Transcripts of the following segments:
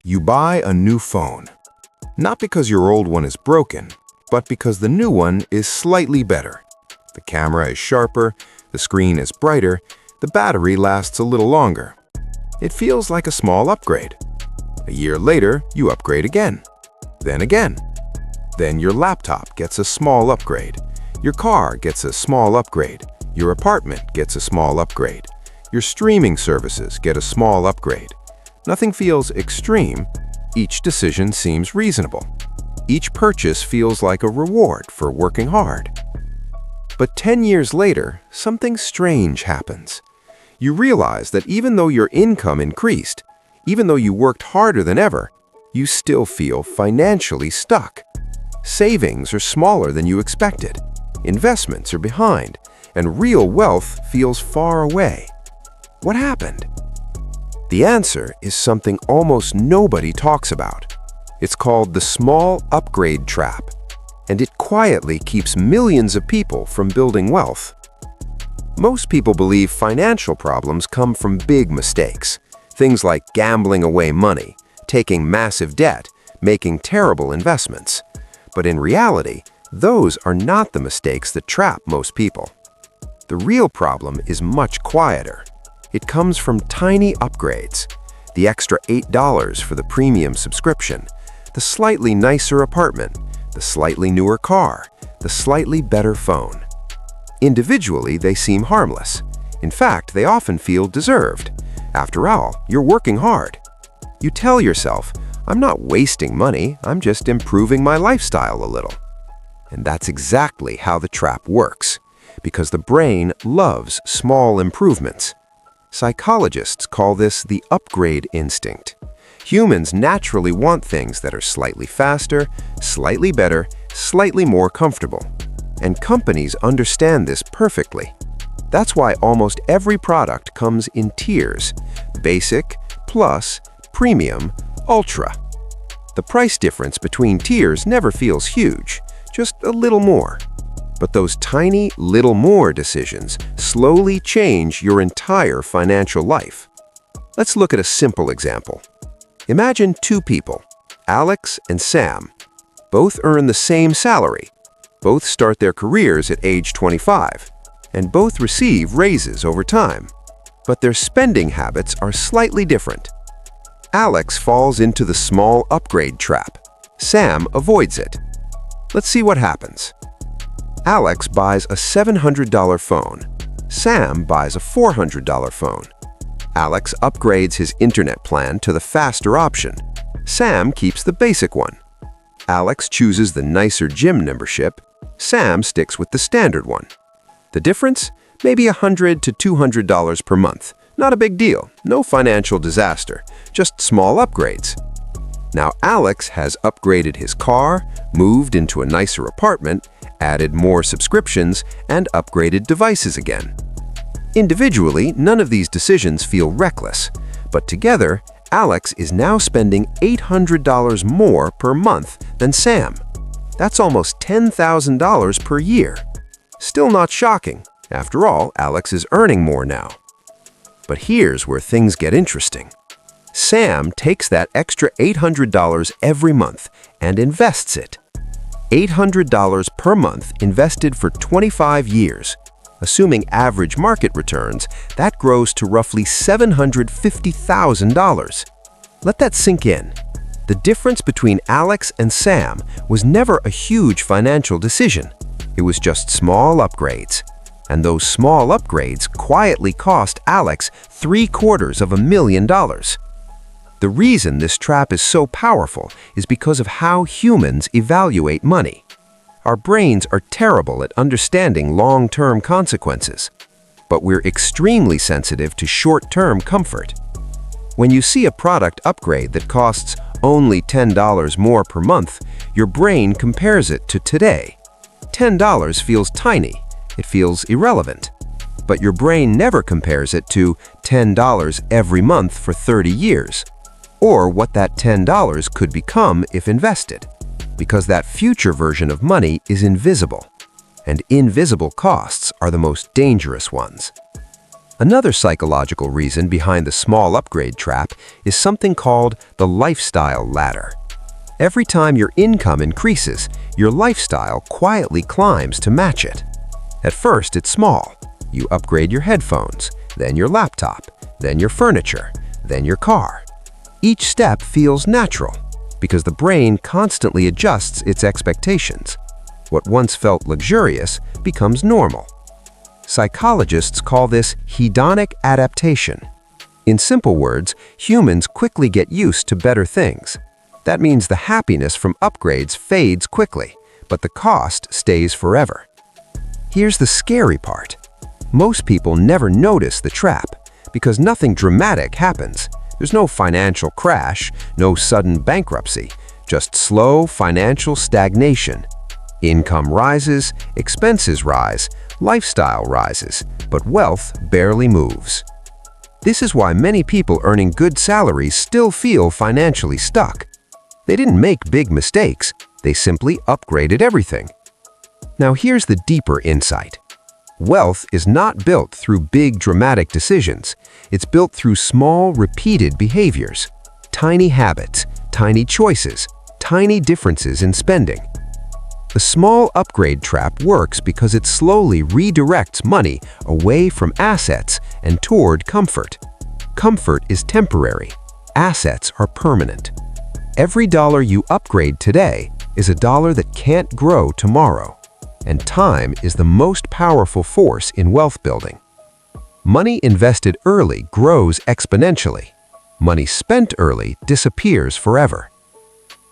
You buy a new phone. Not because your old one is broken, but because the new one is slightly better. The camera is sharper, the screen is brighter, the battery lasts a little longer. It feels like a small upgrade. A year later, you upgrade again. Then again. Then your laptop gets a small upgrade. Your car gets a small upgrade. Your apartment gets a small upgrade. Your streaming services get a small upgrade. Nothing feels extreme. Each decision seems reasonable. Each purchase feels like a reward for working hard. But 10 years later, something strange happens. You realize that even though your income increased, even though you worked harder than ever, you still feel financially stuck. Savings are smaller than you expected. Investments are behind, and real wealth feels far away. What happened? The answer is something almost nobody talks about. It's called the small upgrade trap, and it quietly keeps millions of people from building wealth. Most people believe financial problems come from big mistakes, things like gambling away money, taking massive debt, making terrible investments. But in reality, those are not the mistakes that trap most people. The real problem is much quieter. It comes from tiny upgrades, the extra $8 for the premium subscription, the slightly nicer apartment, the slightly newer car, the slightly better phone. Individually, they seem harmless. In fact, they often feel deserved. After all, you're working hard. You tell yourself, I'm not wasting money, I'm just improving my lifestyle a little. And that's exactly how the trap works, because the brain loves small improvements. Psychologists call this the upgrade instinct. Humans naturally want things that are slightly faster, slightly better, slightly more comfortable. And companies understand this perfectly. That's why almost every product comes in tiers: basic, plus, premium, ultra. The price difference between tiers never feels huge, just a little more. But those tiny little more decisions slowly change your entire financial life. Let's look at a simple example. Imagine two people, Alex and Sam. Both earn the same salary. Both start their careers at age 25. And both receive raises over time. But their spending habits are slightly different. Alex falls into the small upgrade trap. Sam avoids it. Let's see what happens. Alex buys a $700 phone. Sam buys a $400 phone. Alex upgrades his internet plan to the faster option. Sam keeps the basic one. Alex chooses the nicer gym membership. Sam sticks with the standard one. The difference? Maybe $100 to $200 per month. Not a big deal, no financial disaster, just small upgrades. Now Alex has upgraded his car, moved into a nicer apartment, added more subscriptions, and upgraded devices again. Individually, none of these decisions feel reckless, but together, Alex is now spending $800 more per month than Sam. That's almost $10,000 per year. Still not shocking. After all, Alex is earning more now. But here's where things get interesting. Sam takes that extra $800 every month and invests it. $800 per month invested for 25 years. Assuming average market returns, that grows to roughly $750,000. Let that sink in. The difference between Alex and Sam was never a huge financial decision. It was just small upgrades. And those small upgrades quietly cost Alex $750,000. The reason this trap is so powerful is because of how humans evaluate money. Our brains are terrible at understanding long-term consequences, but we're extremely sensitive to short-term comfort. When you see a product upgrade that costs only $10 more per month, your brain compares it to today. $10 feels tiny. It feels irrelevant. But your brain never compares it to $10 every month for 30 years, or what that $10 could become if invested, because that future version of money is invisible, and invisible costs are the most dangerous ones. Another psychological reason behind the small upgrade trap is something called the lifestyle ladder. Every time your income increases, your lifestyle quietly climbs to match it. At first, it's small. You upgrade your headphones, then your laptop, then your furniture, then your car. Each step feels natural because the brain constantly adjusts its expectations. What once felt luxurious becomes normal. Psychologists call this hedonic adaptation. In simple words, humans quickly get used to better things. That means the happiness from upgrades fades quickly, but the cost stays forever. Here's the scary part. Most people never notice the trap because nothing dramatic happens. There's no financial crash, no sudden bankruptcy, just slow financial stagnation. Income rises, expenses rise, lifestyle rises, but wealth barely moves. This is why many people earning good salaries still feel financially stuck. They didn't make big mistakes, they simply upgraded everything. Now here's the deeper insight. Wealth is not built through big dramatic decisions. It's built through small, repeated behaviors. Tiny habits, tiny choices, tiny differences in spending. The small upgrade trap works because it slowly redirects money away from assets and toward comfort. Comfort is temporary. Assets are permanent. Every dollar you upgrade today is a dollar that can't grow tomorrow. And time is the most powerful force in wealth building. Money invested early grows exponentially. Money spent early disappears forever.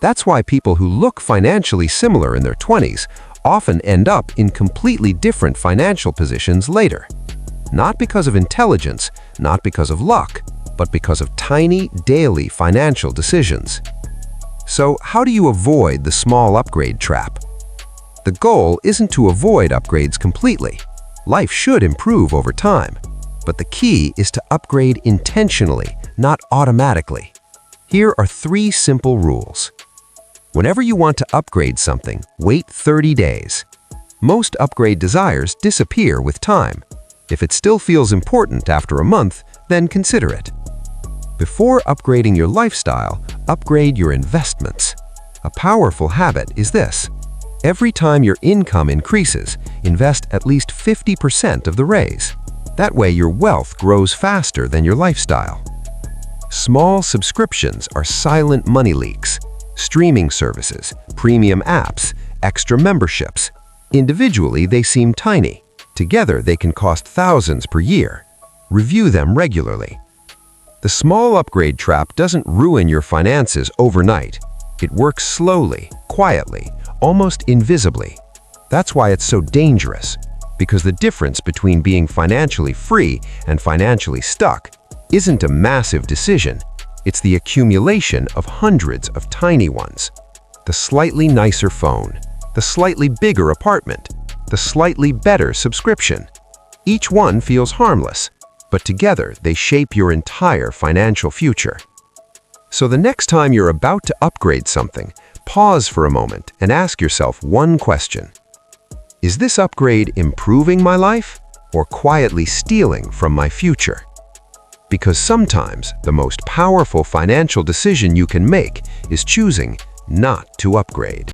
That's why people who look financially similar in their 20s often end up in completely different financial positions later. Not because of intelligence, not because of luck, but because of tiny, daily financial decisions. So how do you avoid the small upgrade trap? The goal isn't to avoid upgrades completely. Life should improve over time. But the key is to upgrade intentionally, not automatically. Here are 3 simple rules. Whenever you want to upgrade something, wait 30 days. Most upgrade desires disappear with time. If it still feels important after a month, then consider it. Before upgrading your lifestyle, upgrade your investments. A powerful habit is this. Every time your income increases, invest at least 50% of the raise. That way your wealth grows faster than your lifestyle. Small subscriptions are silent money leaks. Streaming services, premium apps, extra memberships. Individually, they seem tiny. Together, they can cost thousands per year. Review them regularly. The small upgrade trap doesn't ruin your finances overnight. It works slowly, quietly, almost invisibly. That's why it's so dangerous, because the difference between being financially free and financially stuck isn't a massive decision. It's the accumulation of hundreds of tiny ones. The slightly nicer phone, the slightly bigger apartment, the slightly better subscription. Each one feels harmless, but together they shape your entire financial future. So the next time you're about to upgrade something, pause for a moment and ask yourself one question. Is this upgrade improving my life or quietly stealing from my future? Because sometimes the most powerful financial decision you can make is choosing not to upgrade.